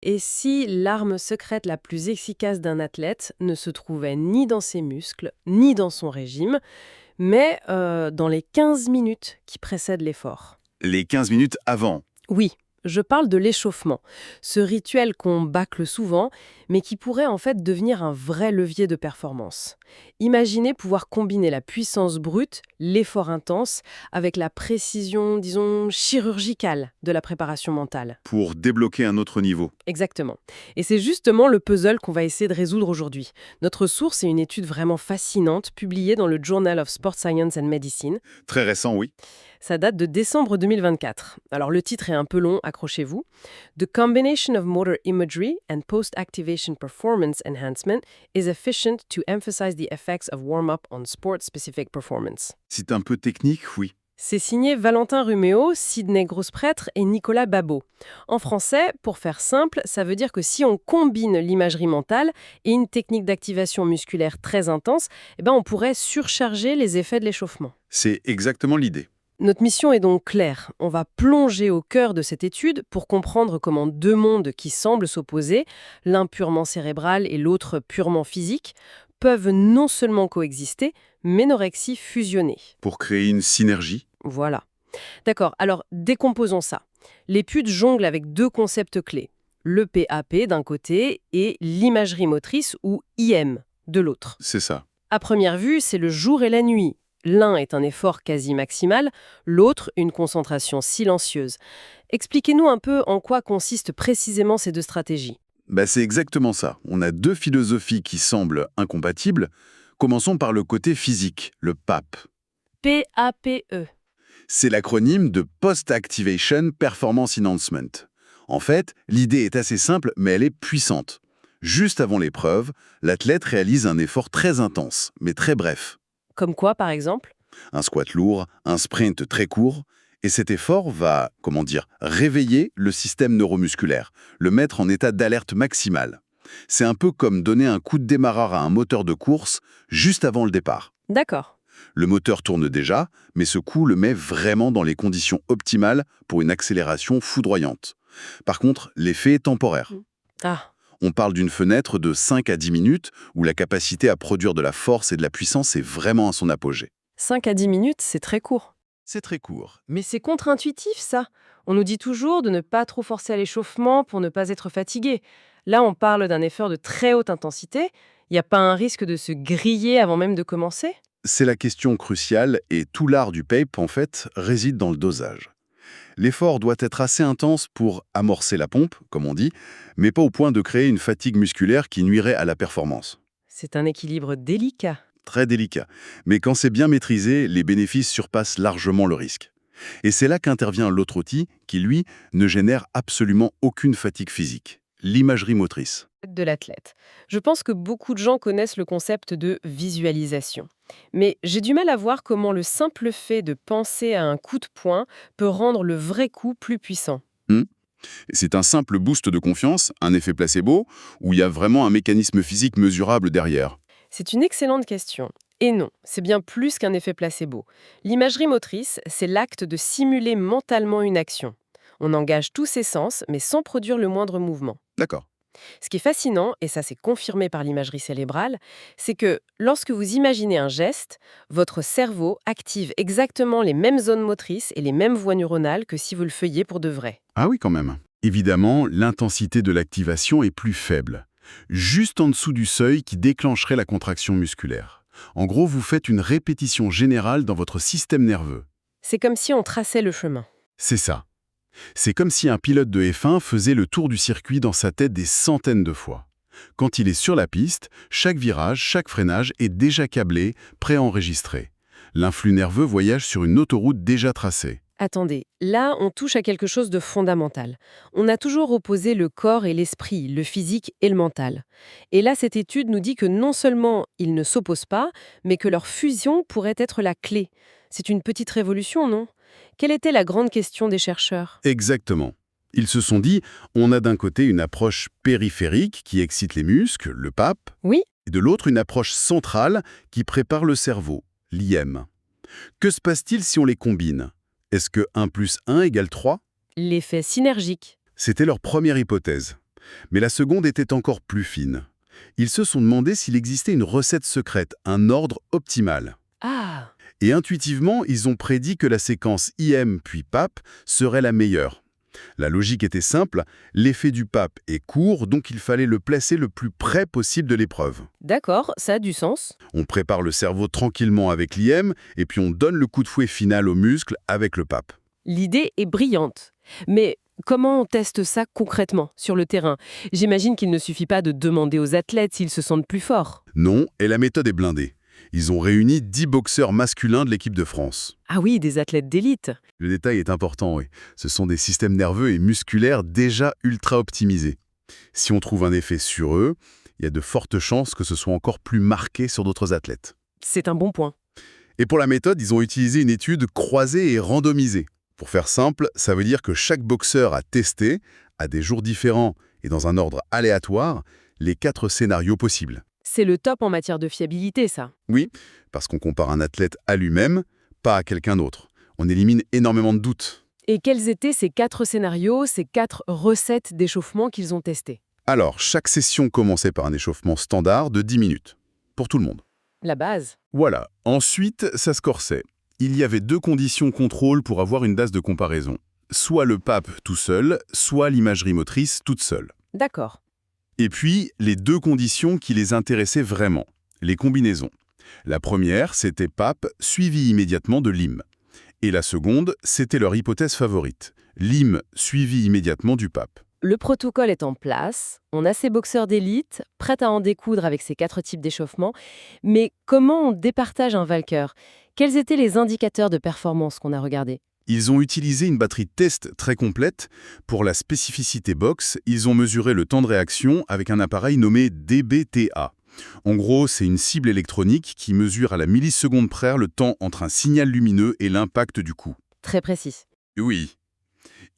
Et si l'arme secrète la plus efficace d'un athlète ne se trouvait ni dans ses muscles, ni dans son régime, mais dans les 15 minutes qui précèdent l'effort? Les 15 minutes avant. Oui, je parle de l'échauffement, ce rituel qu'on bâcle souvent, mais qui pourrait en fait devenir un vrai levier de performance. Imaginez pouvoir combiner la puissance brute, l'effort intense, avec la précision, disons, chirurgicale de la préparation mentale. Pour débloquer un autre niveau. Exactement. Et c'est justement le puzzle qu'on va essayer de résoudre aujourd'hui. Notre source est une étude vraiment fascinante publiée dans le Journal of Sport Science and Medicine. Très récent, oui. Ça date de décembre 2024. Alors le titre est un peu long, accrochez-vous. The combination of motor imagery and post-activation performance enhancement is efficient to emphasize the effects of warm-up on sport-specific performance. C'est un peu technique, oui. C'est signé Valentin Ruméo, Sidney Grossprêtre et Nicolas Babot. En français, pour faire simple, ça veut dire que si on combine l'imagerie mentale et une technique d'activation musculaire très intense, on pourrait surcharger les effets de l'échauffement. C'est exactement l'idée. Notre mission est donc claire. On va plonger au cœur de cette étude pour comprendre comment deux mondes qui semblent s'opposer, l'un purement cérébral et l'autre purement physique, peuvent non seulement coexister, mais n'auraient que si fusionner. Pour créer une synergie. Voilà. D'accord, alors décomposons ça. L'étude jongle avec deux concepts clés. Le PAP d'un côté et l'imagerie motrice ou IM de l'autre. C'est ça. À première vue, c'est le jour et la nuit. L'un est un effort quasi maximal, l'autre une concentration silencieuse. Expliquez-nous un peu en quoi consistent précisément ces deux stratégies. C'est exactement ça. On a deux philosophies qui semblent incompatibles. Commençons par le côté physique, le PAP. PAPE. C'est l'acronyme de Post-Activation Performance Enhancement. En fait, l'idée est assez simple, mais elle est puissante. Juste avant l'épreuve, l'athlète réalise un effort très intense, mais très bref. Comme quoi, par exemple? Un squat lourd, un sprint très court, et cet effort va, réveiller le système neuromusculaire, le mettre en état d'alerte maximale. C'est un peu comme donner un coup de démarreur à un moteur de course juste avant le départ. D'accord. Le moteur tourne déjà, mais ce coup le met vraiment dans les conditions optimales pour une accélération foudroyante. Par contre, l'effet est temporaire. Ah, On parle d'une fenêtre de 5 à 10 minutes où la capacité à produire de la force et de la puissance est vraiment à son apogée. 5 à 10 minutes, c'est très court. C'est très court. Mais c'est contre-intuitif, ça. On nous dit toujours de ne pas trop forcer à l'échauffement pour ne pas être fatigué. Là, on parle d'un effort de très haute intensité. Il n'y a pas un risque de se griller avant même de commencer? C'est la question cruciale et tout l'art du PAPE, en fait, réside dans le dosage. L'effort doit être assez intense pour amorcer la pompe, comme on dit, mais pas au point de créer une fatigue musculaire qui nuirait à la performance. C'est un équilibre délicat. Très délicat. Mais quand c'est bien maîtrisé, les bénéfices surpassent largement le risque. Et c'est là qu'intervient l'autre outil qui, lui, ne génère absolument aucune fatigue physique. L'imagerie motrice. De l'athlète. Je pense que beaucoup de gens connaissent le concept de visualisation. Mais j'ai du mal à voir comment le simple fait de penser à un coup de poing peut rendre le vrai coup plus puissant. Hmm. C'est un simple boost de confiance, un effet placebo, où il y a vraiment un mécanisme physique mesurable derrière. C'est une excellente question. Et non, c'est bien plus qu'un effet placebo. L'imagerie motrice, c'est l'acte de simuler mentalement une action. On engage tous ses sens, mais sans produire le moindre mouvement. D'accord. Ce qui est fascinant, et ça c'est confirmé par l'imagerie cérébrale, c'est que lorsque vous imaginez un geste, votre cerveau active exactement les mêmes zones motrices et les mêmes voies neuronales que si vous le faisiez pour de vrai. Ah oui, quand même. Évidemment, l'intensité de l'activation est plus faible, juste en dessous du seuil qui déclencherait la contraction musculaire. En gros, vous faites une répétition générale dans votre système nerveux. C'est comme si on traçait le chemin. C'est ça. C'est comme si un pilote de F1 faisait le tour du circuit dans sa tête des centaines de fois. Quand il est sur la piste, chaque virage, chaque freinage est déjà câblé, préenregistré. L'influx nerveux voyage sur une autoroute déjà tracée. Attendez, là on touche à quelque chose de fondamental. On a toujours opposé le corps et l'esprit, le physique et le mental. Et là cette étude nous dit que non seulement ils ne s'opposent pas, mais que leur fusion pourrait être la clé. C'est une petite révolution, non? Quelle était la grande question des chercheurs? Exactement. Ils se sont dit, on a d'un côté une approche périphérique qui excite les muscles, le PAP, Oui, et de l'autre une approche centrale qui prépare le cerveau, l'IM. Que se passe-t-il si on les combine? Est-ce que 1 plus 1 égale 3? l'effet synergique. C'était leur première hypothèse. Mais la seconde était encore plus fine. Ils se sont demandé s'il existait une recette secrète, un ordre optimal. Ah, Et intuitivement, ils ont prédit que la séquence IM puis PAP serait la meilleure. La logique était simple, l'effet du PAP est court, donc il fallait le placer le plus près possible de l'épreuve. d'accord, ça a du sens. On prépare le cerveau tranquillement avec l'IM, et puis on donne le coup de fouet final aux muscles avec le PAP. L'idée est brillante. Mais comment on teste ça concrètement, sur le terrain? J'imagine qu'il ne suffit pas de demander aux athlètes s'ils se sentent plus forts. Non, et la méthode est blindée. Ils ont réuni 10 boxeurs masculins de l'équipe de France. Ah oui, des athlètes d'élite. Le détail est important, oui. Ce sont des systèmes nerveux et musculaires déjà ultra optimisés. Si on trouve un effet sur eux, il y a de fortes chances que ce soit encore plus marqué sur d'autres athlètes. C'est un bon point. Et pour la méthode, ils ont utilisé une étude croisée et randomisée. Pour faire simple, ça veut dire que chaque boxeur a testé, à des jours différents et dans un ordre aléatoire, les 4 scénarios possibles. C'est le top en matière de fiabilité, ça. Oui, parce qu'on compare un athlète à lui-même, pas à quelqu'un d'autre. On élimine énormément de doutes. Et quels étaient ces 4 scénarios, ces 4 recettes d'échauffement qu'ils ont testées? Alors, chaque session commençait par un échauffement standard de 10 minutes. Pour tout le monde. La base. Voilà. Ensuite, ça se corsait. Il y avait 2 conditions contrôle pour avoir une base de comparaison. Soit le PAP tout seul, soit l'imagerie motrice toute seule. D'accord. Et puis, les 2 conditions qui les intéressaient vraiment, les combinaisons. La première, c'était PAP, suivi immédiatement de LIM. Et la seconde, c'était leur hypothèse favorite, LIM suivi immédiatement du PAP. Le protocole est en place, on a ces boxeurs d'élite, prêts à en découdre avec ces 4 types d'échauffement, mais comment on départage un vainqueur? Quels étaient les indicateurs de performance qu'on a regardés? Ils ont utilisé une batterie de test très complète. Pour la spécificité box, ils ont mesuré le temps de réaction avec un appareil nommé DBTA. En gros, c'est une cible électronique qui mesure à la milliseconde près le temps entre un signal lumineux et l'impact du coup. Très précis. Oui.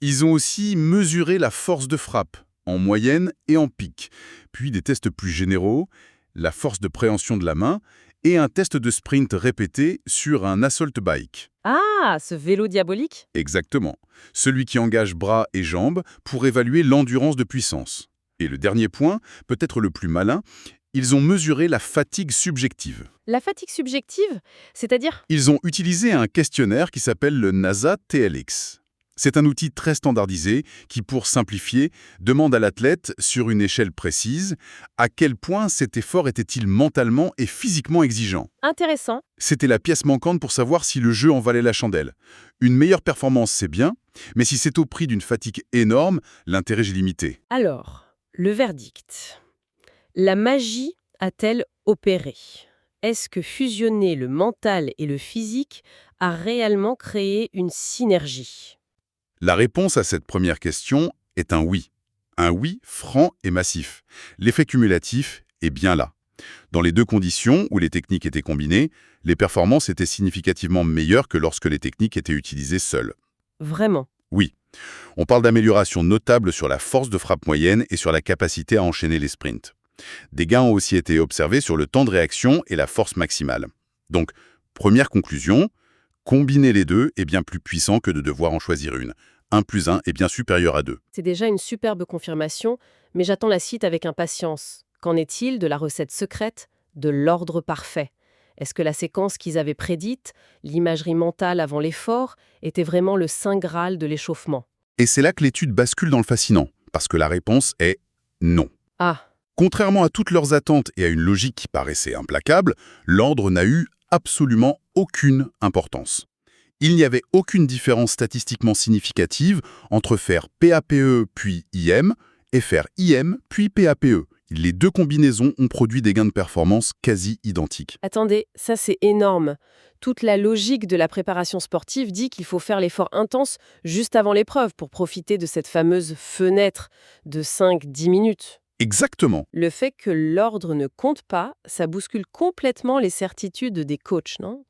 Ils ont aussi mesuré la force de frappe, en moyenne et en pic. Puis des tests plus généraux, la force de préhension de la main et un test de sprint répété sur un assault bike. Ah, ce vélo diabolique? Exactement. Celui qui engage bras et jambes pour évaluer l'endurance de puissance. Et le dernier point, peut-être le plus malin, ils ont mesuré la fatigue subjective. La fatigue subjective, c'est-à-dire? Ils ont utilisé un questionnaire qui s'appelle le NASA TLX. C'est un outil très standardisé qui, pour simplifier, demande à l'athlète, sur une échelle précise, à quel point cet effort était-il mentalement et physiquement exigeant. Intéressant. C'était la pièce manquante pour savoir si le jeu en valait la chandelle. Une meilleure performance, c'est bien, mais si c'est au prix d'une fatigue énorme, l'intérêt est limité. Alors, le verdict. La magie a-t-elle opéré? Est-ce que fusionner le mental et le physique a réellement créé une synergie? La réponse à cette première question est un oui. Un oui franc et massif. L'effet cumulatif est bien là. Dans les 2 conditions où les techniques étaient combinées, les performances étaient significativement meilleures que lorsque les techniques étaient utilisées seules. Vraiment. Oui, on parle d'amélioration notable sur la force de frappe moyenne et sur la capacité à enchaîner les sprints. Des gains ont aussi été observés sur le temps de réaction et la force maximale. Donc, première conclusion, combiner les 2 est bien plus puissant que de devoir en choisir une. 1 plus 1 est bien supérieur à 2. C'est déjà une superbe confirmation, mais j'attends la suite avec impatience. Qu'en est-il de la recette secrète, de l'ordre parfait? Est-ce que la séquence qu'ils avaient prédite, l'imagerie mentale avant l'effort, était vraiment le saint graal de l'échauffement? Et c'est là que l'étude bascule dans le fascinant, parce que la réponse est non. Ah, Contrairement à toutes leurs attentes et à une logique qui paraissait implacable, l'ordre n'a eu absolument aucune importance. Il n'y avait aucune différence statistiquement significative entre faire PAPE puis IM et faire IM puis PAPE. Les 2 combinaisons ont produit des gains de performance quasi identiques. attendez, ça c'est énorme. Toute la logique de la préparation sportive dit qu'il faut faire l'effort intense juste avant l'épreuve pour profiter de cette fameuse fenêtre de 5-10 minutes. Exactement. Le fait que l'ordre ne compte pas, ça bouscule complètement les certitudes des coachs, non?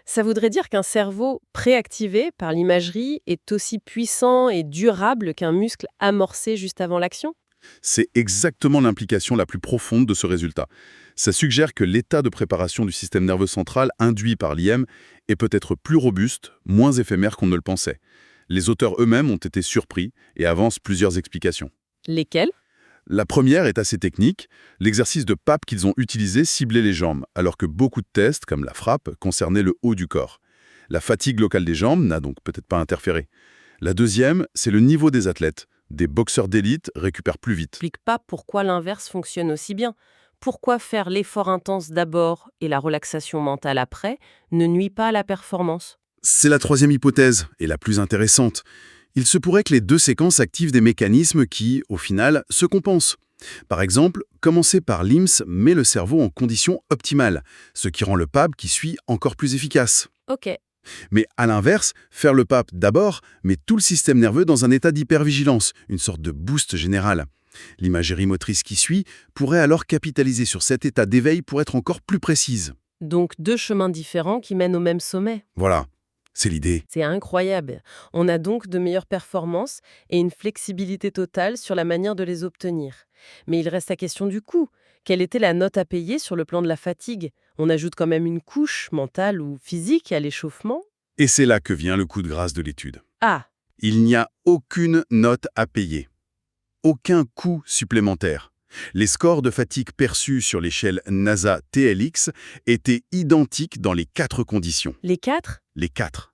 Ça voudrait dire qu'un cerveau préactivé par l'imagerie est aussi puissant et durable qu'un muscle amorcé juste avant l'action? C'est exactement l'implication la plus profonde de ce résultat. Ça suggère que l'état de préparation du système nerveux central induit par l'IM est peut-être plus robuste, moins éphémère qu'on ne le pensait. Les auteurs eux-mêmes ont été surpris et avancent plusieurs explications. Lesquels? La première est assez technique. L'exercice de pape qu'ils ont utilisé ciblait les jambes, alors que beaucoup de tests, comme la frappe, concernaient le haut du corps. La fatigue locale des jambes n'a donc peut-être pas interféré. La deuxième, c'est le niveau des athlètes. Des boxeurs d'élite récupèrent plus vite. Explique pas pourquoi l'inverse fonctionne aussi bien. Pourquoi faire l'effort intense d'abord et la relaxation mentale après ne nuit pas à la performance? C'est la troisième hypothèse, et la plus intéressante. Il se pourrait que les deux séquences activent des mécanismes qui, au final, se compensent. Par exemple, commencer par l'IMS met le cerveau en condition optimale, ce qui rend le PAP qui suit encore plus efficace. Ok. Mais à l'inverse, faire le PAP d'abord met tout le système nerveux dans un état d'hypervigilance, une sorte de boost général. L'imagerie motrice qui suit pourrait alors capitaliser sur cet état d'éveil pour être encore plus précise. Donc deux chemins différents qui mènent au même sommet. Voilà, c'est l'idée. C'est incroyable. On a donc de meilleures performances et une flexibilité totale sur la manière de les obtenir. Mais il reste la question du coût. Quelle était la note à payer sur le plan de la fatigue? On ajoute quand même une couche mentale ou physique à l'échauffement? Et c'est là que vient le coup de grâce de l'étude. Ah, Il n'y a aucune note à payer. Aucun coût supplémentaire. Les scores de fatigue perçus sur l'échelle NASA-TLX étaient identiques dans les 4 conditions. les 4? Les 4.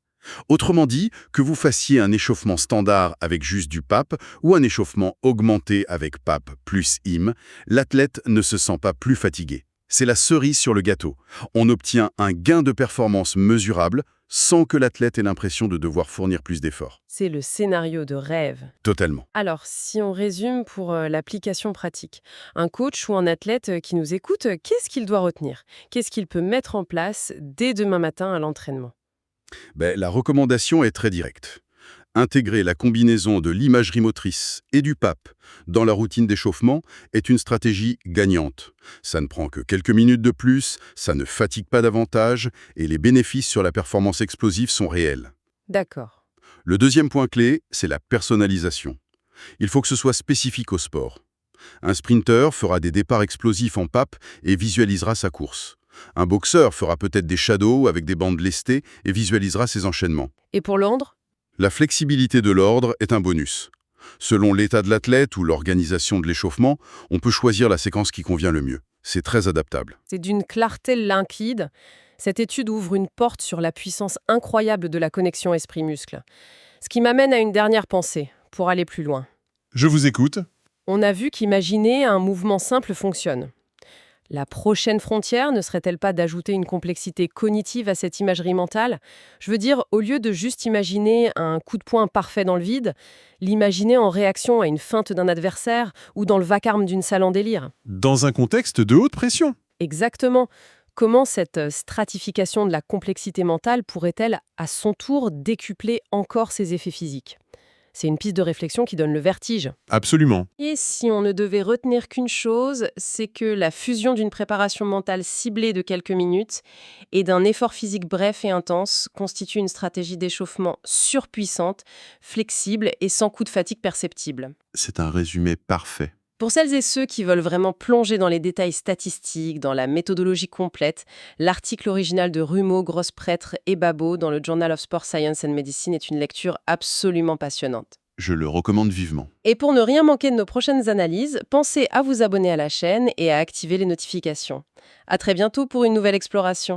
Autrement dit, que vous fassiez un échauffement standard avec juste du PAP ou un échauffement augmenté avec PAP plus IM, l'athlète ne se sent pas plus fatigué. C'est la cerise sur le gâteau. On obtient un gain de performance mesurable sans que l'athlète ait l'impression de devoir fournir plus d'efforts. C'est le scénario de rêve. Totalement. Alors, si on résume pour l'application pratique, un coach ou un athlète qui nous écoute, qu'est-ce qu'il doit retenir? Qu'est-ce qu'il peut mettre en place dès demain matin à l'entraînement? La recommandation est très directe. Intégrer la combinaison de l'imagerie motrice et du PAP dans la routine d'échauffement est une stratégie gagnante. Ça ne prend que quelques minutes de plus, ça ne fatigue pas davantage et les bénéfices sur la performance explosive sont réels. D'accord. Le deuxième point clé, c'est la personnalisation. Il faut que ce soit spécifique au sport. Un sprinter fera des départs explosifs en PAP et visualisera sa course. Un boxeur fera peut-être des shadows avec des bandes lestées et visualisera ses enchaînements. Et pour l'ordre? La flexibilité de l'ordre est un bonus. Selon l'état de l'athlète ou l'organisation de l'échauffement, on peut choisir la séquence qui convient le mieux. C'est très adaptable. C'est d'une clarté limpide. Cette étude ouvre une porte sur la puissance incroyable de la connexion esprit-muscle. Ce qui m'amène à une dernière pensée, pour aller plus loin. Je vous écoute. On a vu qu'imaginer un mouvement simple fonctionne. La prochaine frontière ne serait-elle pas d'ajouter une complexité cognitive à cette imagerie mentale? Je veux dire, au lieu de juste imaginer un coup de poing parfait dans le vide, l'imaginer en réaction à une feinte d'un adversaire ou dans le vacarme d'une salle en délire. Dans un contexte de haute pression. Exactement. Comment cette stratification de la complexité mentale pourrait-elle, à son tour, décupler encore ses effets physiques? C'est une piste de réflexion qui donne le vertige. Absolument. Et si on ne devait retenir qu'une chose, c'est que la fusion d'une préparation mentale ciblée de quelques minutes et d'un effort physique bref et intense constitue une stratégie d'échauffement surpuissante, flexible et sans coup de fatigue perceptible. C'est un résumé parfait. Pour celles et ceux qui veulent vraiment plonger dans les détails statistiques, dans la méthodologie complète, l'article original de Rumeau, Grossprêtre et Babot dans le Journal of Sport Science and Medicine est une lecture absolument passionnante. Je le recommande vivement. Et pour ne rien manquer de nos prochaines analyses, pensez à vous abonner à la chaîne et à activer les notifications. À très bientôt pour une nouvelle exploration.